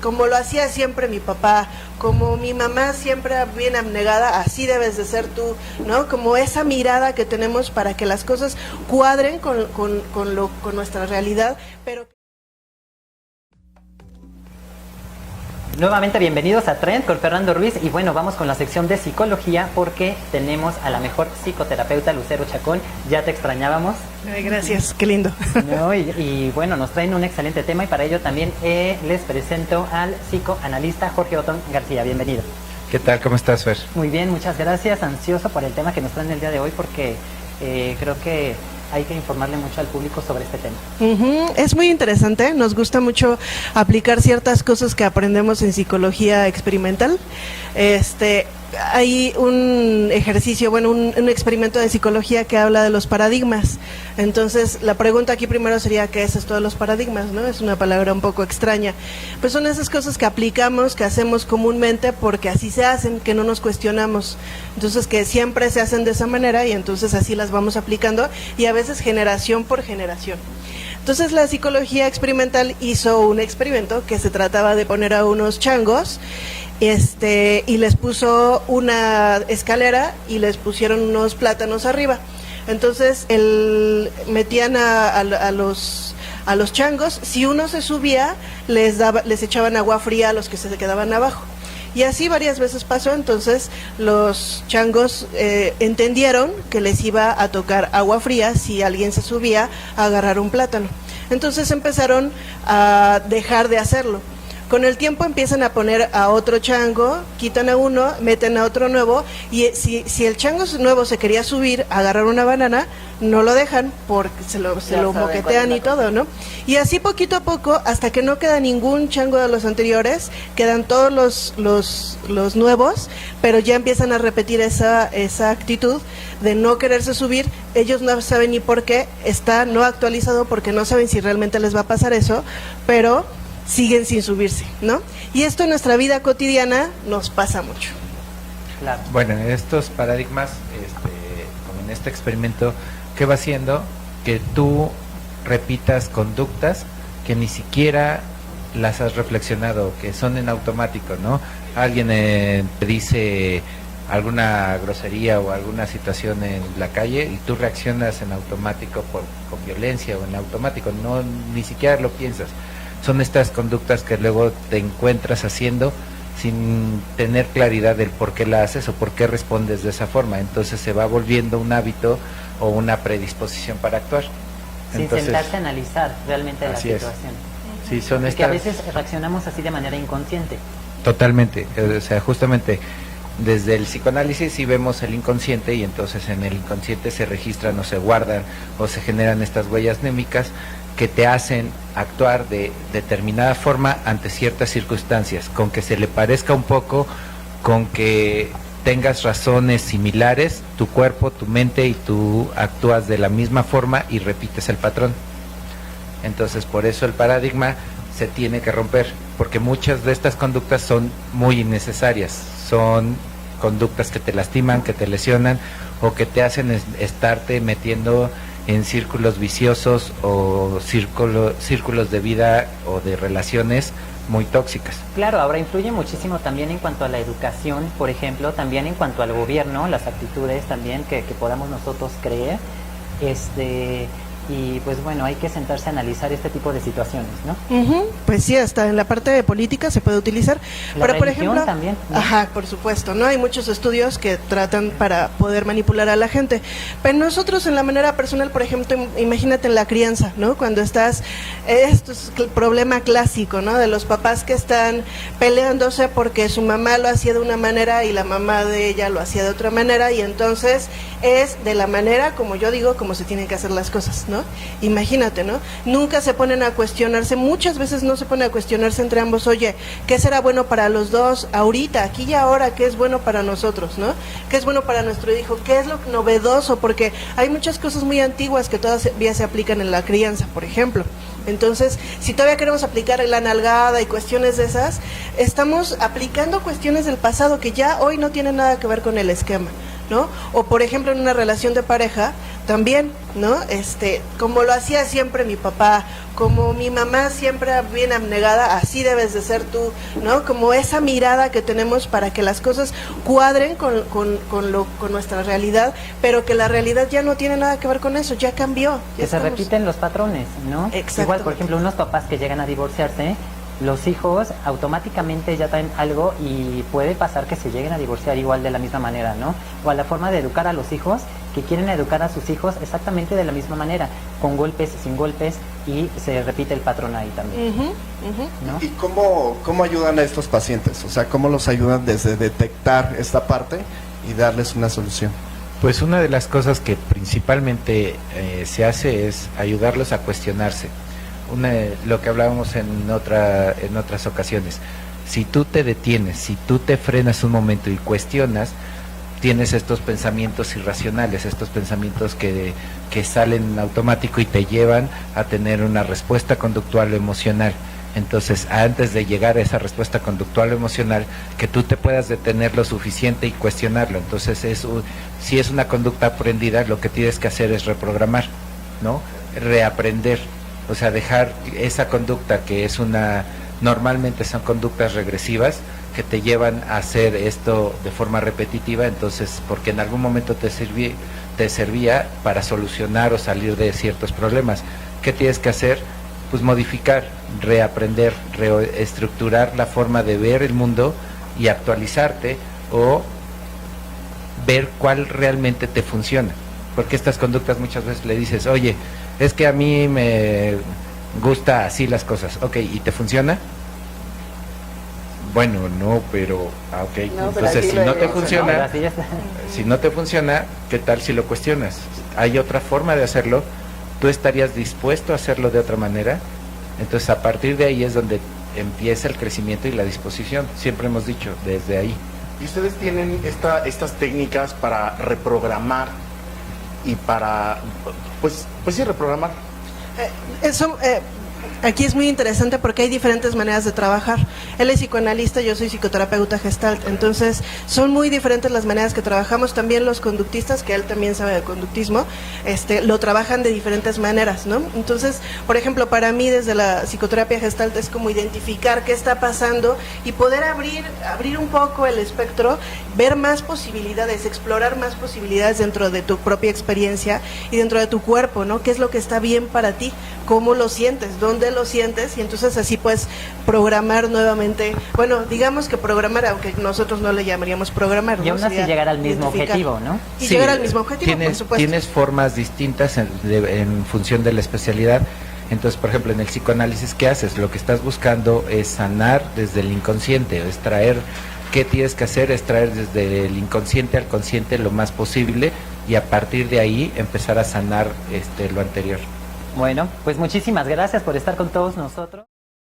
como lo hacía siempre mi papá, como mi mamá siempre bien abnegada, así debes de ser tú, ¿no? Como esa mirada que tenemos para que las cosas cuadren con nuestra realidad, pero... Nuevamente bienvenidos a Trend con Fernando Ruiz y bueno, vamos con la sección de psicología porque tenemos a la mejor psicoterapeuta Lucero Chacón. Ya te extrañábamos. Ay, gracias, qué lindo. No, y bueno, nos traen un excelente tema y para ello también les presento al psicoanalista Jorge Otón García. Bienvenido. ¿Qué tal? ¿Cómo estás, Fer? Muy bien, muchas gracias. Ansioso por el tema que nos traen el día de hoy porque creo que hay que informarle mucho al público sobre este tema. Es muy interesante, nos gusta mucho aplicar ciertas cosas que aprendemos en psicología experimental. Hay un ejercicio, un experimento de psicología que habla de los paradigmas. Entonces, la pregunta aquí primero sería, ¿qué es esto de los paradigmas? ¿No? Es una palabra un poco extraña. Pues son esas cosas que aplicamos, que hacemos comúnmente porque así se hacen, que no nos cuestionamos. Entonces, que siempre se hacen de esa manera y entonces así las vamos aplicando y a veces generación por generación. Entonces, la psicología experimental hizo un experimento que se trataba de poner a unos changos y les puso una escalera y les pusieron unos plátanos arriba. Entonces metían a los changos, si uno se subía les echaban agua fría a los que se quedaban abajo. Y así varias veces pasó. Entonces los changos entendieron que les iba a tocar agua fría si alguien se subía a agarrar un plátano. Entonces empezaron a dejar de hacerlo. Con el tiempo empiezan a poner a otro chango, quitan a uno, meten a otro nuevo, y si el chango nuevo se quería subir a agarrar una banana, no lo dejan porque se lo moquetean y todo, ¿no? Y así poquito a poco, hasta que no queda ningún chango de los anteriores, quedan todos los nuevos, pero ya empiezan a repetir esa actitud de no quererse subir. Ellos no saben ni por qué, está no actualizado porque no saben si realmente les va a pasar eso, pero siguen sin subirse, ¿no? Y esto en nuestra vida cotidiana nos pasa mucho. Claro. Bueno, en estos paradigmas, como en este experimento, ¿qué va haciendo? Que tú repitas conductas que ni siquiera las has reflexionado, que son en automático, ¿no? Alguien te dice alguna grosería o alguna situación en la calle y tú reaccionas en automático con violencia o en automático, no, ni siquiera lo piensas. Son estas conductas que luego te encuentras haciendo sin tener claridad del por qué la haces o por qué respondes de esa forma. Entonces se va volviendo un hábito o una predisposición para actuar. Sin sentarse a analizar realmente la situación. Sí, son estas... que a veces reaccionamos así de manera inconsciente. Totalmente, o sea, justamente desde el psicoanálisis sí vemos el inconsciente y entonces en el inconsciente se registran o se guardan o se generan estas huellas mnémicas que te hacen actuar de determinada forma ante ciertas circunstancias, con que se le parezca un poco, con que tengas razones similares, tu cuerpo, tu mente y tú actúas de la misma forma y repites el patrón. Entonces por eso el paradigma se tiene que romper, porque muchas de estas conductas son muy innecesarias, son conductas que te lastiman, que te lesionan o que te hacen estarte metiendo en círculos viciosos o círculos de vida o de relaciones muy tóxicas. Claro, ahora influye muchísimo también en cuanto a la educación, por ejemplo, también en cuanto al gobierno, las actitudes también que podamos nosotros creer, y pues bueno, hay que sentarse a analizar este tipo de situaciones, ¿no? Pues sí, hasta en la parte de política se puede utilizar. Pero por ejemplo, también, ¿no? Ajá, por supuesto, ¿no? Hay muchos estudios que tratan para poder manipular a la gente. Pero nosotros en la manera personal, por ejemplo, imagínate en la crianza, ¿no? Cuando estás, esto es el problema clásico, ¿no? De los papás que están peleándose porque su mamá lo hacía de una manera y la mamá de ella lo hacía de otra manera, y entonces es de la manera, como yo digo, como se tienen que hacer las cosas, ¿no? Imagínate, ¿no? Nunca se ponen a cuestionarse, muchas veces no se ponen a cuestionarse entre ambos, oye, ¿qué será bueno para los dos ahorita, aquí y ahora? ¿Qué es bueno para nosotros, no? ¿Qué es bueno para nuestro hijo? ¿Qué es lo novedoso? Porque hay muchas cosas muy antiguas que todavía se aplican en la crianza, por ejemplo. Entonces, si todavía queremos aplicar la nalgada y cuestiones de esas, estamos aplicando cuestiones del pasado que ya hoy no tienen nada que ver con el esquema, ¿no? O por ejemplo en una relación de pareja, también, ¿no? Como lo hacía siempre mi papá, como mi mamá siempre bien abnegada, así debes de ser tú, ¿no? Como esa mirada que tenemos para que las cosas cuadren con nuestra realidad, pero que la realidad ya no tiene nada que ver con eso, ya cambió. Que se repiten los patrones, ¿no? Igual, por ejemplo, unos papás que llegan a divorciarse, los hijos automáticamente ya traen algo y puede pasar que se lleguen a divorciar igual de la misma manera, ¿no? O a la forma de educar a los hijos, que quieren educar a sus hijos exactamente de la misma manera, con golpes, sin golpes, y se repite el patrón ahí también. ¿No? ¿Y cómo ayudan a estos pacientes? O sea, ¿cómo los ayudan desde detectar esta parte y darles una solución? Pues una de las cosas que principalmente se hace es ayudarlos a cuestionarse. Lo que hablábamos en otras ocasiones, si tú te detienes, si tú te frenas un momento y cuestionas, tienes estos pensamientos irracionales, estos pensamientos que salen en automático y te llevan a tener una respuesta conductual o emocional. Entonces, antes de llegar a esa respuesta conductual o emocional, que tú te puedas detener lo suficiente y cuestionarlo. Entonces, si es una conducta aprendida, lo que tienes que hacer es reprogramar, ¿no? Reaprender. O sea, dejar esa conducta que normalmente son conductas regresivas que te llevan a hacer esto de forma repetitiva, entonces, porque en algún momento te servía para solucionar o salir de ciertos problemas. ¿Qué tienes que hacer? Pues modificar, reaprender, reestructurar la forma de ver el mundo y actualizarte o ver cuál realmente te funciona. Porque estas conductas muchas veces le dices, oye, es que a mí me gusta así las cosas. Ok, ¿y te funciona? Bueno, no, pero... ok, No, entonces si no te funciona, No, si no te funciona, ¿qué tal si lo cuestionas? ¿Hay otra forma de hacerlo? ¿Tú estarías dispuesto a hacerlo de otra manera? Entonces a partir de ahí es donde empieza el crecimiento y la disposición. Siempre hemos dicho, desde ahí. ¿Y ustedes tienen estas técnicas para reprogramar y para, pues sí, reprogramar? Aquí es muy interesante porque hay diferentes maneras de trabajar. Él es psicoanalista, yo soy psicoterapeuta gestalt, entonces son muy diferentes las maneras que trabajamos. También los conductistas, que él también sabe de conductismo, lo trabajan de diferentes maneras, ¿no? Entonces, por ejemplo, para mí desde la psicoterapia gestalt es como identificar qué está pasando y poder abrir un poco el espectro, ver más posibilidades, explorar más posibilidades dentro de tu propia experiencia y dentro de tu cuerpo, ¿no? ¿Qué es lo que está bien para ti? ¿Cómo lo sientes? ¿Dónde lo sientes? Y entonces así puedes programar nuevamente, bueno, digamos que programar, aunque nosotros no le llamaríamos programar, ¿no? Y aún así llegar al mismo objetivo, ¿no? Y llegar al mismo objetivo, por supuesto. Tienes formas distintas en función de la especialidad. Entonces, por ejemplo, en el psicoanálisis, ¿qué haces? Lo que estás buscando es sanar desde el inconsciente, es traer, ¿qué tienes que hacer? Es traer desde el inconsciente al consciente lo más posible y a partir de ahí empezar a sanar lo anterior. Bueno, pues muchísimas gracias por estar con todos nosotros.